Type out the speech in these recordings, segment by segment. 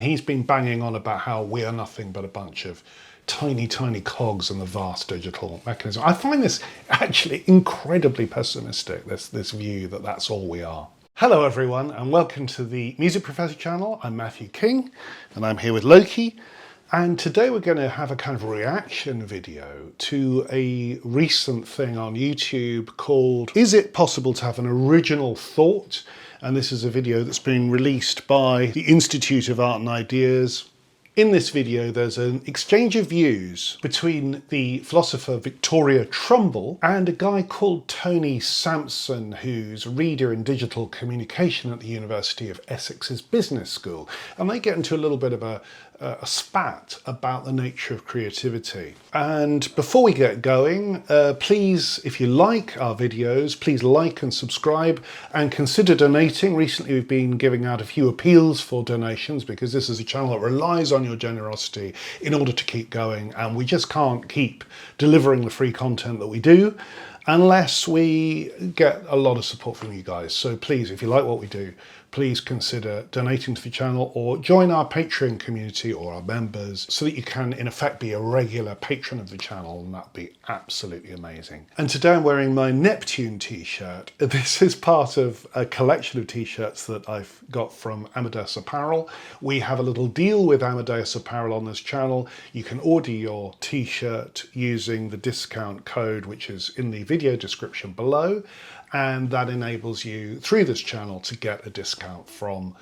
He's been banging on about how we are nothing but a bunch of tiny cogs in the vast digital mechanism. I find this actually incredibly pessimistic, this view that that's all we are. Hello everyone, and welcome to the Music Professor channel. I'm Matthew King, and I'm here with Loki. And today we're going to have a kind of reaction video to a recent thing on YouTube called "Is it possible to have an original thought?" And this is a video that's been released by the Institute of Art and Ideas. In this video, there's an exchange of views between the philosopher Victoria Trumbull and a guy called Tony Sampson, who's a reader in digital communication at the University of Essex's Business School. And they get into a little bit of a spat about the nature of creativity. And before we get going, please, if you like our videos, please like and subscribe and consider donating. Recently we've been giving out a few appeals for donations because this is a channel that relies on your generosity in order to keep going, and we just can't keep delivering the free content that we do unless we get a lot of support from you guys. So please, if you like what we do, please consider donating to the channel or join our Patreon community or our members so that you can, in effect, be a regular patron of the channel, and that'd be absolutely amazing. And today I'm wearing my Neptune t-shirt. This is part of a collection of t-shirts that I've got from Amadeus Apparel. We have a little deal with Amadeus Apparel on this channel. You can order your t-shirt using the discount code, which is in the video description below, and that enables you through this channel to get a discount from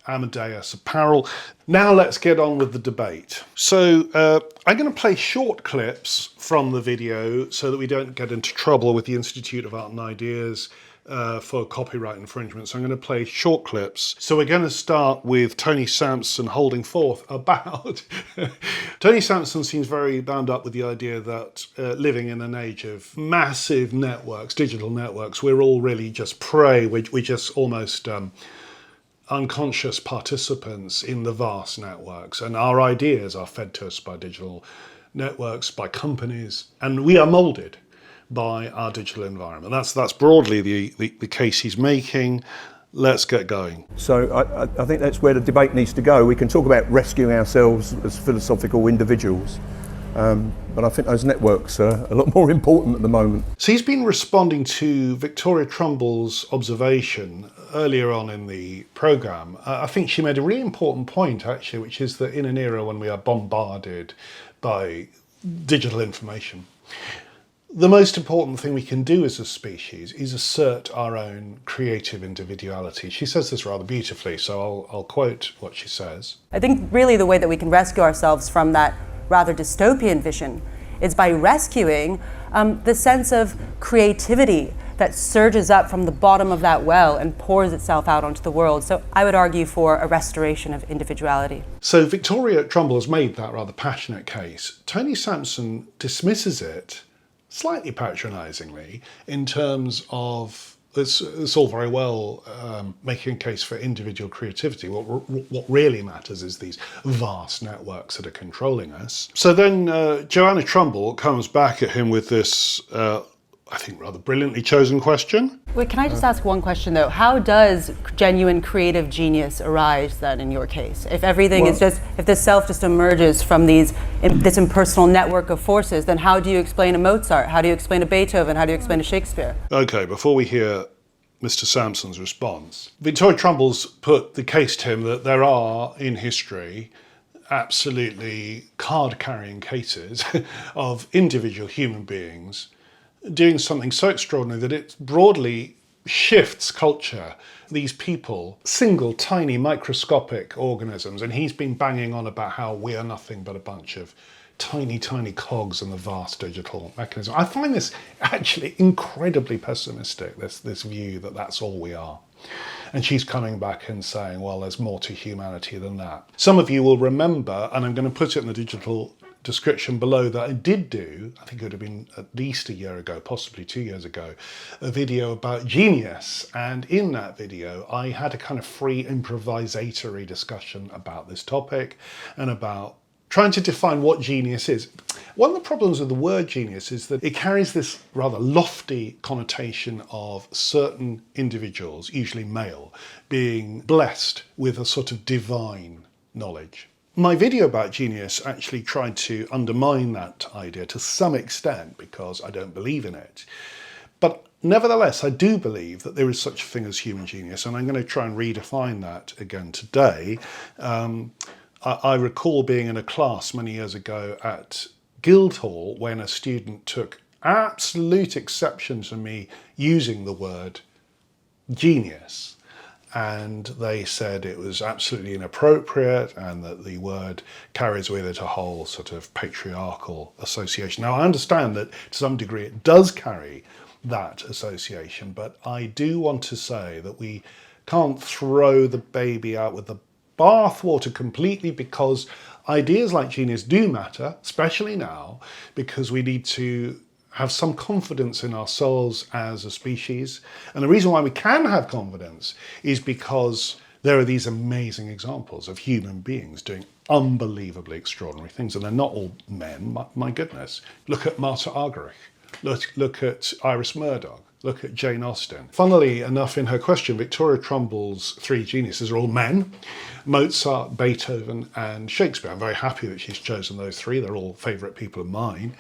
Amadeus Apparel. Now let's get on with the debate. So I'm going to play short clips from the video so that we don't get into trouble with the Institute of Art and Ideas for copyright infringement. So I'm going to play short clips. So we're going to start with Tony Sampson holding forth about... Tony Sampson seems very bound up with the idea that living in an age of massive networks, digital networks, we're all really just prey. We're just almost unconscious participants in the vast networks, and our ideas are fed to us by digital networks, by companies, and we are moulded by our digital environment. That's broadly the case he's making. Let's get going. So I think that's where the debate needs to go. We can talk about rescuing ourselves as philosophical individuals, but I think those networks are a lot more important at the moment. So he's been responding to Victoria Trumbull's observation earlier on in the programme. I think she made a really important point, actually, which is that in an era when we are bombarded by digital information, the most important thing we can do as a species is assert our own creative individuality. She says this rather beautifully, so I'll quote what she says. I think really the way that we can rescue ourselves from that rather dystopian vision is by rescuing the sense of creativity that surges up from the bottom of that well and pours itself out onto the world. So I would argue for a restoration of individuality. So Victoria Trumbull has made that rather passionate case. Tony Sampson dismisses it slightly patronisingly in terms of it's all very well making a case for individual creativity. What really matters is these vast networks that are controlling us. So then Joanna Trumbull comes back at him with this I think rather brilliantly chosen question. Wait, can I just ask one question though? How does genuine creative genius arise then in your case? If everything is just, if the self just emerges from this impersonal network of forces, then how do you explain a Mozart? How do you explain a Beethoven? How do you explain a Shakespeare? Okay, before we hear Mr. Sampson's response, Victoria Trumbull's put the case to him that there are in history absolutely card-carrying cases of individual human beings doing something so extraordinary that it broadly shifts culture. These people, single, tiny, microscopic organisms, and he's been banging on about how we are nothing but a bunch of tiny cogs in the vast digital mechanism. I find this actually incredibly pessimistic, this view that that's all we are. And she's coming back and saying, well, there's more to humanity than that. Some of you will remember, and I'm going to put it in the digital description below, that I did do, I think it would have been at least a year ago, possibly 2 years ago, a video about genius. And in that video, I had a kind of free improvisatory discussion about this topic and about trying to define what genius is. One of the problems with the word genius is that it carries this rather lofty connotation of certain individuals, usually male, being blessed with a sort of divine knowledge. My video about genius actually tried to undermine that idea to some extent because I don't believe in it. But nevertheless, I do believe that there is such a thing as human genius, and I'm going to try and redefine that again today. I recall being in a class many years ago at Guildhall when a student took absolute exception to me using the word genius. And they said it was absolutely inappropriate and that the word carries with it a whole sort of patriarchal association. Now, I understand that to some degree it does carry that association, but I do want to say that we can't throw the baby out with the bathwater completely, because ideas like genius do matter, especially now, because we need to have some confidence in ourselves as a species. And the reason why we can have confidence is because there are these amazing examples of human beings doing unbelievably extraordinary things. And they're not all men, my goodness. Look at Martha Argerich. Look at Iris Murdoch. Look at Jane Austen. Funnily enough, in her question, Victoria Trumbull's three geniuses are all men: Mozart, Beethoven, and Shakespeare. I'm very happy that she's chosen those three. They're all favourite people of mine.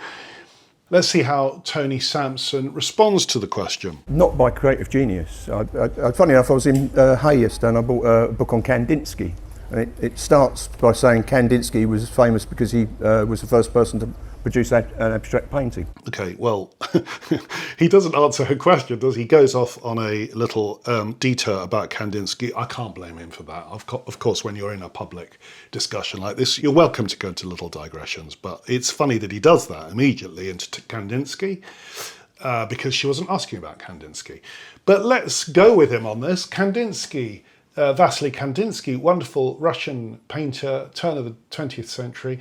Let's see how Tony Sampson responds to the question. Not by creative genius. Funny enough, I was in Hay yesterday and I bought a book on Kandinsky. And it starts by saying Kandinsky was famous because he was the first person to produce an abstract painting. Okay, well, he doesn't answer her question, does he? He goes off on a little detour about Kandinsky. I can't blame him for that. Of course, when you're in a public discussion like this, you're welcome to go into little digressions, but it's funny that he does that immediately into Kandinsky, because she wasn't asking about Kandinsky. But let's go with him on this. Kandinsky, Vasily Kandinsky, wonderful Russian painter, turn of the 20th century,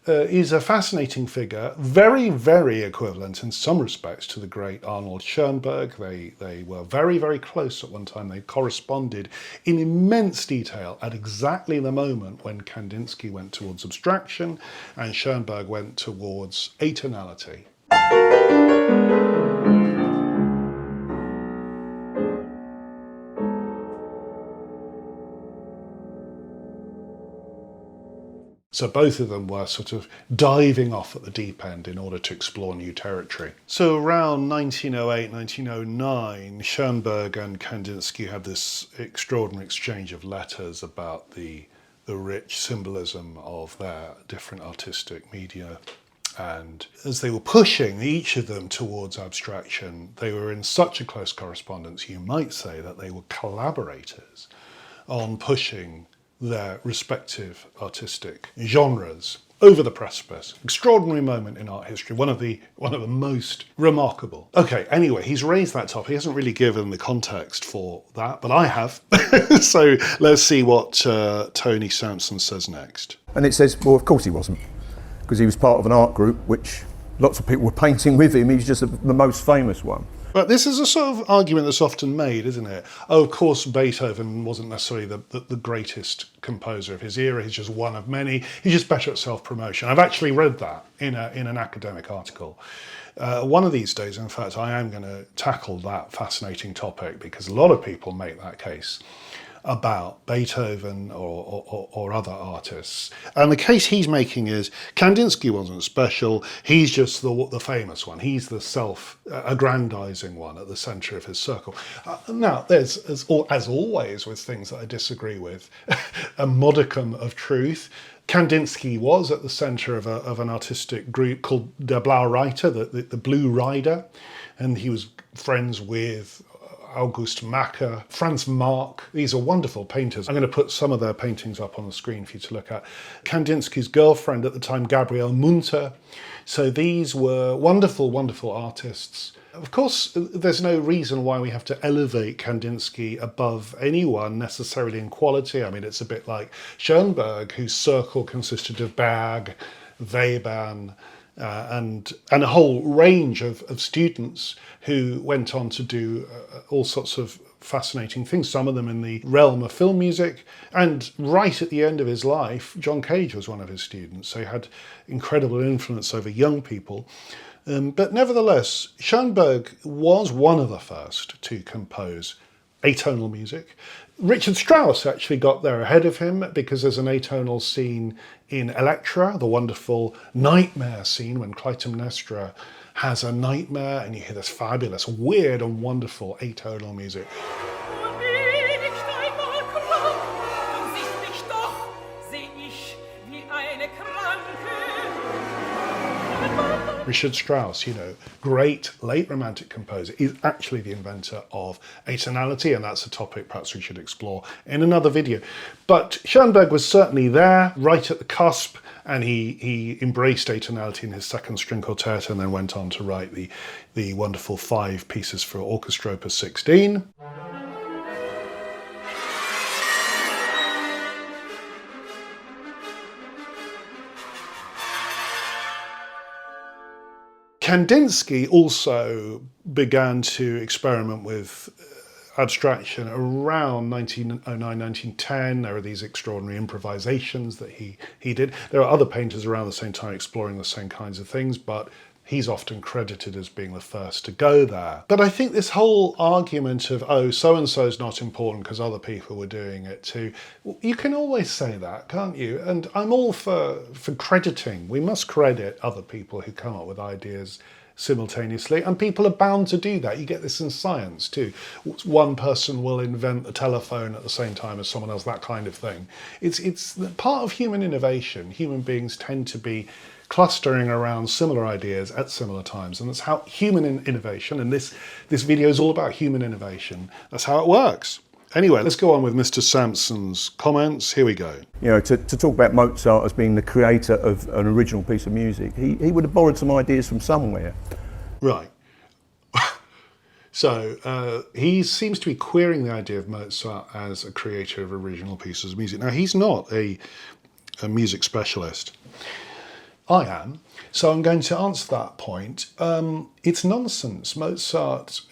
is a fascinating figure, very, very equivalent in some respects to the great Arnold Schoenberg. They were very, very close at one time. They corresponded in immense detail at exactly the moment when Kandinsky went towards abstraction and Schoenberg went towards atonality. So both of them were sort of diving off at the deep end in order to explore new territory. So around 1908, 1909, Schoenberg and Kandinsky had this extraordinary exchange of letters about the rich symbolism of their different artistic media. And as they were pushing each of them towards abstraction, they were in such a close correspondence, you might say that they were collaborators on pushing their respective artistic genres over the precipice. Extraordinary moment in art history, one of the most remarkable. Okay, anyway, he's raised that topic. He hasn't really given the context for that, but I have. So let's see what Tony Sampson says next. And it says, well, of course he wasn't, because he was part of an art group which lots of people were painting with him. He's just the most famous one. But this is a sort of argument that's often made, isn't it? Oh, of course, Beethoven wasn't necessarily the greatest composer of his era. He's just one of many. He's just better at self-promotion. I've actually read that in an academic article. One of these days, in fact, I am going to tackle that fascinating topic because a lot of people make that case about Beethoven or other artists. And the case he's making is Kandinsky wasn't special, he's just the famous one. He's the self-aggrandizing one at the centre of his circle. Now, there's, as always with things that I disagree with, a modicum of truth. Kandinsky was at the centre of an artistic group called Der Blaue Reiter, the Blue Rider, and he was friends with August Macke, Franz Marc. These are wonderful painters. I'm going to put some of their paintings up on the screen for you to look at. Kandinsky's girlfriend at the time, Gabriele Munter. So these were wonderful, wonderful artists. Of course, there's no reason why we have to elevate Kandinsky above anyone necessarily in quality. I mean, it's a bit like Schoenberg, whose circle consisted of Berg, Webern, and a whole range of students who went on to do all sorts of fascinating things, some of them in the realm of film music. And right at the end of his life, John Cage was one of his students, so he had incredible influence over young people. But nevertheless, Schoenberg was one of the first to compose atonal music. Richard Strauss actually got there ahead of him because there's an atonal scene in Electra, the wonderful nightmare scene when Clytemnestra has a nightmare and you hear this fabulous, weird and wonderful atonal music. Richard Strauss, great late Romantic composer, is actually the inventor of atonality, and that's a topic perhaps we should explore in another video. But Schoenberg was certainly there, right at the cusp, and he embraced atonality in his second string quartet and then went on to write the wonderful 5 pieces for orchestra opus 16. Kandinsky also began to experiment with abstraction around 1909, 1910. There are these extraordinary improvisations that he did. There are other painters around the same time exploring the same kinds of things, but he's often credited as being the first to go there. But I think this whole argument of, oh, so-and-so is not important because other people were doing it too, you can always say that, can't you? And I'm all for crediting. We must credit other people who come up with ideas simultaneously, and people are bound to do that. You get this in science too. One person will invent the telephone at the same time as someone else, that kind of thing. It's part of human innovation. Human beings tend to be clustering around similar ideas at similar times, and that's how human innovation, and this video is all about human innovation, that's how it works. Anyway, let's go on with Mr. Sampson's comments. Here we go. To talk about Mozart as being the creator of an original piece of music, he would have borrowed some ideas from somewhere. Right. So he seems to be queering the idea of Mozart as a creator of original pieces of music. Now, he's not a music specialist. I am, so I'm going to answer that point. It's nonsense. Mozart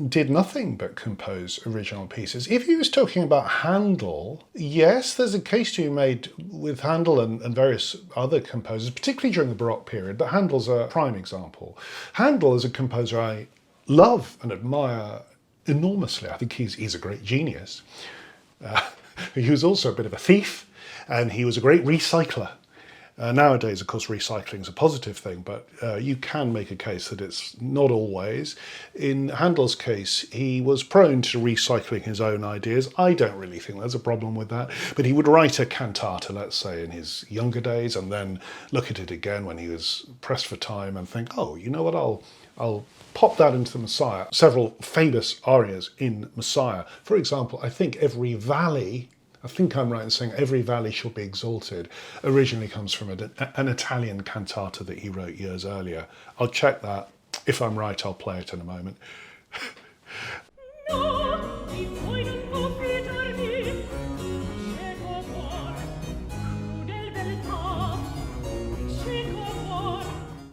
did nothing but compose original pieces. If he was talking about Handel, yes, there's a case to be made with Handel and various other composers, particularly during the Baroque period, but Handel's a prime example. Handel is a composer I love and admire enormously. I think he's a great genius. He was also a bit of a thief, and he was a great recycler. Nowadays, of course, recycling is a positive thing, but you can make a case that it's not always. In Handel's case, he was prone to recycling his own ideas. I don't really think there's a problem with that, but he would write a cantata, let's say, in his younger days, and then look at it again when he was pressed for time and think, oh, you know what, I'll pop that into the Messiah. Several famous arias in Messiah. For example, I think I'm right in saying every valley shall be exalted originally comes from an Italian cantata that he wrote years earlier. I'll check that. If I'm right, I'll play it in a moment.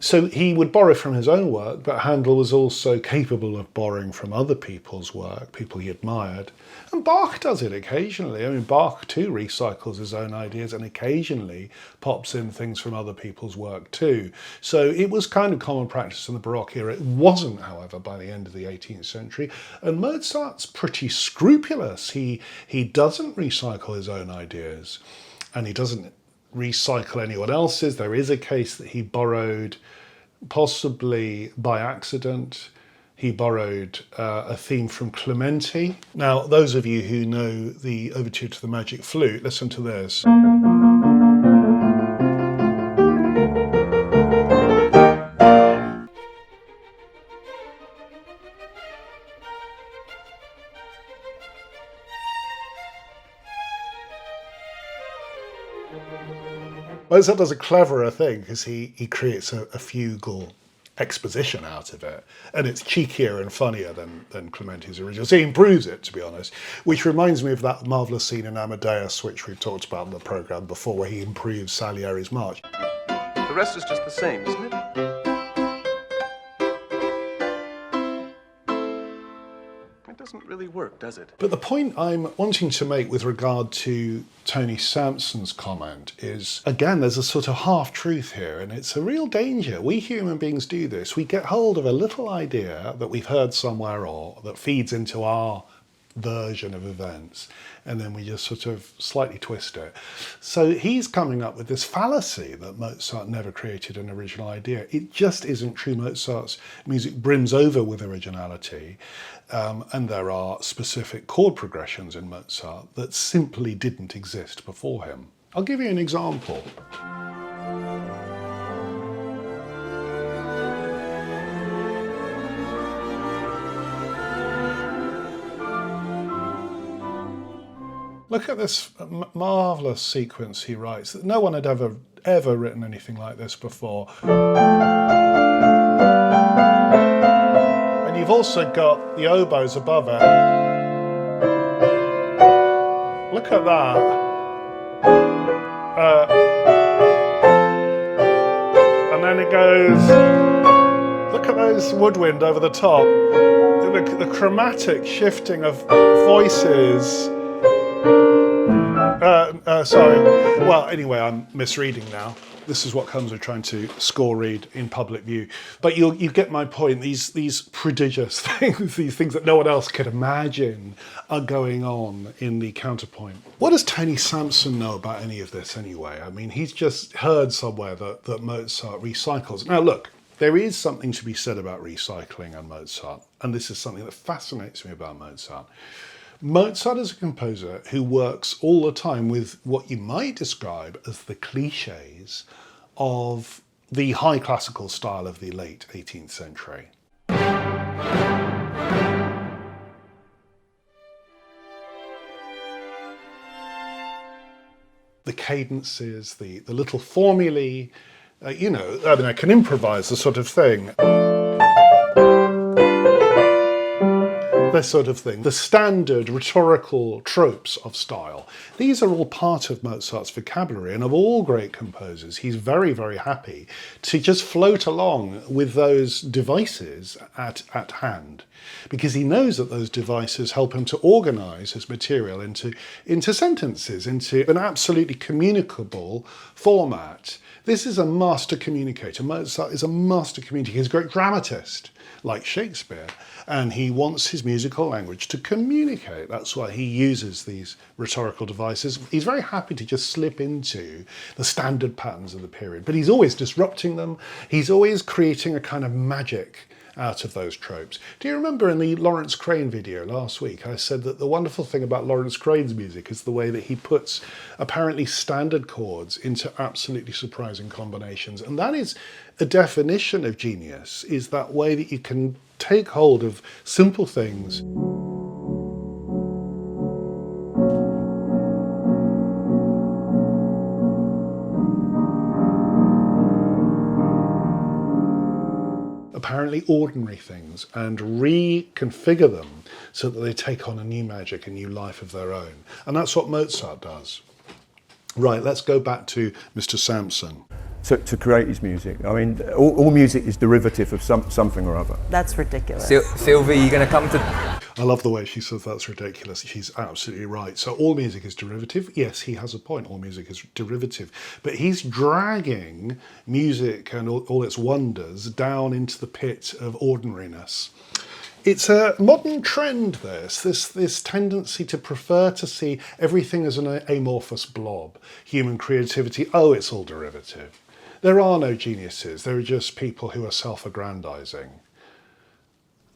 So he would borrow from his own work, but Handel was also capable of borrowing from other people's work, people he admired. And Bach does it occasionally. I mean, Bach too recycles his own ideas and occasionally pops in things from other people's work too. So it was kind of common practice in the Baroque era. It wasn't, however, by the end of the 18th century. And Mozart's pretty scrupulous. He doesn't recycle his own ideas, and he doesn't recycle anyone else's. There is a case that he borrowed, possibly by accident, he borrowed a theme from Clementi. Now, those of you who know the Overture to the Magic Flute, listen to this. Mozart does a cleverer thing because he creates a fugal exposition out of it, and it's cheekier and funnier than Clementi's original. So he improves it, to be honest, which reminds me of that marvellous scene in Amadeus, which we've talked about in the programme before, where he improves Salieri's March. The rest is just the same, isn't it? It doesn't really work, does it? But the point I'm wanting to make with regard to Tony Sampson's comment is, again, there's a sort of half-truth here, and it's a real danger. We human beings do this. We get hold of a little idea that we've heard somewhere or that feeds into our version of events, and then we just sort of slightly twist it. So he's coming up with this fallacy that Mozart never created an original idea. It just isn't true. Mozart's music brims over with originality, and there are specific chord progressions in Mozart that simply didn't exist before him. I'll give you an example. Look at this marvellous sequence he writes. No one had ever written anything like this before. And you've also got the oboes above it. Look at that. And then it goes, look at those woodwind over the top. The chromatic shifting of voices. Sorry. Well, anyway, I'm misreading now. This is what comes with trying to score read in public view. But you get my point. These prodigious things, these things that no one else could imagine, are going on in the counterpoint. What does Tony Sampson know about any of this anyway? I mean, he's just heard somewhere that Mozart recycles. Now, look, there is something to be said about recycling and Mozart, and this is something that fascinates me about Mozart. Mozart is a composer who works all the time with what you might describe as the cliches of the high classical style of the late 18th century. The cadences, the little formulae, I can improvise the sort of thing. This sort of thing, the standard rhetorical tropes of style. These are all part of Mozart's vocabulary, and of all great composers, he's very, very happy to just float along with those devices at hand, because he knows that those devices help him to organise his material into sentences, into an absolutely communicable format. This is a master communicator. Mozart is a master communicator. He's a great dramatist, like Shakespeare, and he wants his musical language to communicate. That's why he uses these rhetorical devices. He's very happy to just slip into the standard patterns of the period, but he's always disrupting them. He's always creating a kind of magic out of those tropes. Do you remember in the Lawrence Crane video last week, I said that the wonderful thing about Lawrence Crane's music is the way that he puts apparently standard chords into absolutely surprising combinations. And that is a definition of genius, is that way that you can take hold of simple things. Apparently ordinary things, and reconfigure them so that they take on a new magic, a new life of their own. And that's what Mozart does. Right, let's go back to Mr. Sampson. To create his music. I mean, all music is derivative of something or other. That's ridiculous. Sylvie, you're going to come to... I love the way she says that's ridiculous. She's absolutely right. So all music is derivative. Yes, he has a point. All music is derivative. But he's dragging music and all its wonders down into the pit of ordinariness. It's a modern trend, this tendency to prefer to see everything as an amorphous blob. Human creativity, oh, it's all derivative. There are no geniuses. There are just people who are self-aggrandizing.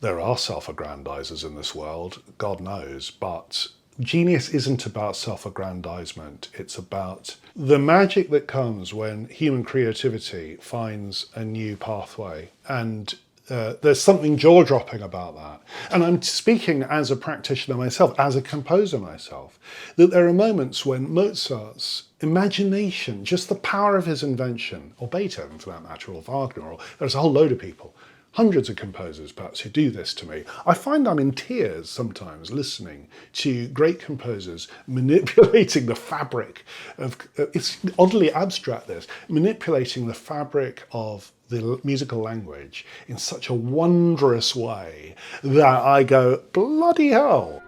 There are self-aggrandizers in this world, God knows, but genius isn't about self-aggrandizement. It's about the magic that comes when human creativity finds a new pathway, and there's something jaw-dropping about that. And I'm speaking as a practitioner myself, as a composer myself, that there are moments when Mozart's imagination, just the power of his invention, or Beethoven for that matter, or Wagner, or there's a whole load of people, hundreds of composers perhaps, who do this to me. I find I'm in tears sometimes listening to great composers manipulating the fabric of, it's oddly abstract this, manipulating the fabric of the musical language in such a wondrous way that I go, bloody hell.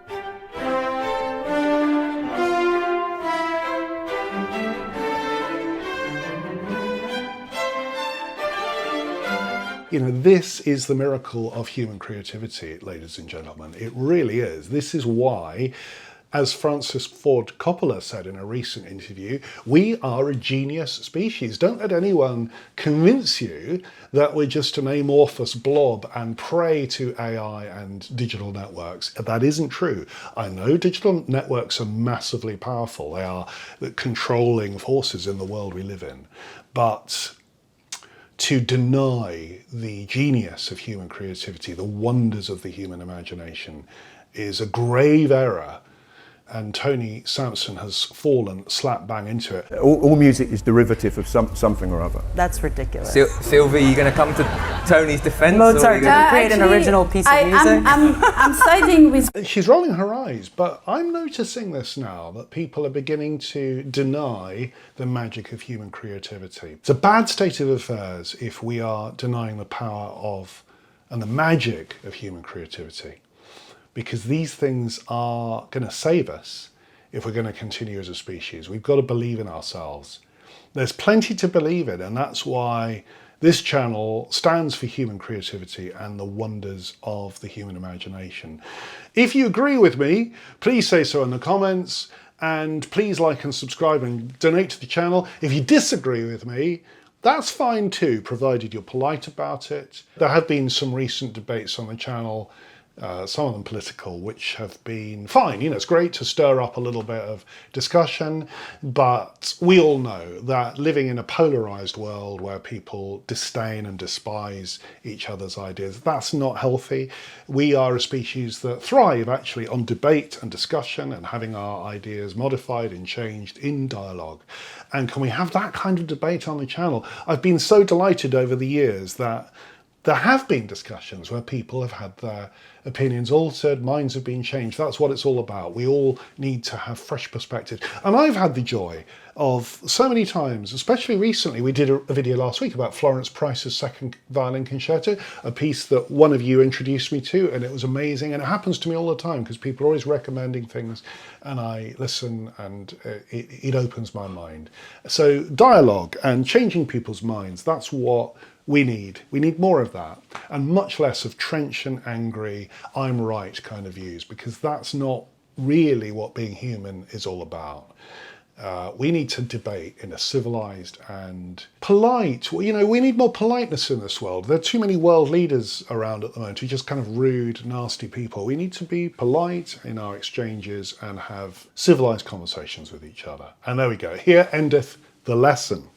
You know, this is the miracle of human creativity, ladies and gentlemen. It really is. This is why, as Francis Ford Coppola said in a recent interview, we are a genius species. Don't let anyone convince you that we're just an amorphous blob and prey to AI and digital networks. That isn't true. I know digital networks are massively powerful. They are the controlling forces in the world we live in. But to deny the genius of human creativity, the wonders of the human imagination, is a grave error. And Tony Sampson has fallen slap bang into it. All music is derivative of something or other. That's ridiculous. Sylvie, you going to come to Tony's defense? Mozart didn't create an original piece of music. I'm siding with. She's rolling her eyes, but I'm noticing this now, that people are beginning to deny the magic of human creativity. It's a bad state of affairs if we are denying the power of and the magic of human creativity, because these things are going to save us if we're going to continue as a species. We've got to believe in ourselves. There's plenty to believe in, and that's why this channel stands for human creativity and the wonders of the human imagination. If you agree with me, please say so in the comments, and please like and subscribe and donate to the channel. If you disagree with me, that's fine too, provided you're polite about it. There have been some recent debates on the channel, some of them political, which have been fine. You know, it's great to stir up a little bit of discussion, but we all know that living in a polarized world where people disdain and despise each other's ideas, that's not healthy. We are a species that thrive actually on debate and discussion and having our ideas modified and changed in dialogue. And can we have that kind of debate on the channel? I've been so delighted over the years that there have been discussions where people have had their opinions altered, minds have been changed. That's what it's all about. We all need to have fresh perspectives. And I've had the joy of so many times, especially recently, we did a video last week about Florence Price's Second Violin Concerto, a piece that one of you introduced me to, and it was amazing. And it happens to me all the time because people are always recommending things and I listen, and it opens my mind. So dialogue and changing people's minds, that's what we need. We need more of that, and much less of trenchant, angry, I'm right kind of views, because that's not really what being human is all about. We need to debate in a civilized and polite, you know, we need more politeness in this world. There are too many world leaders around at the moment who are just kind of rude, nasty people. We need to be polite in our exchanges and have civilized conversations with each other. And there we go. Here endeth the lesson.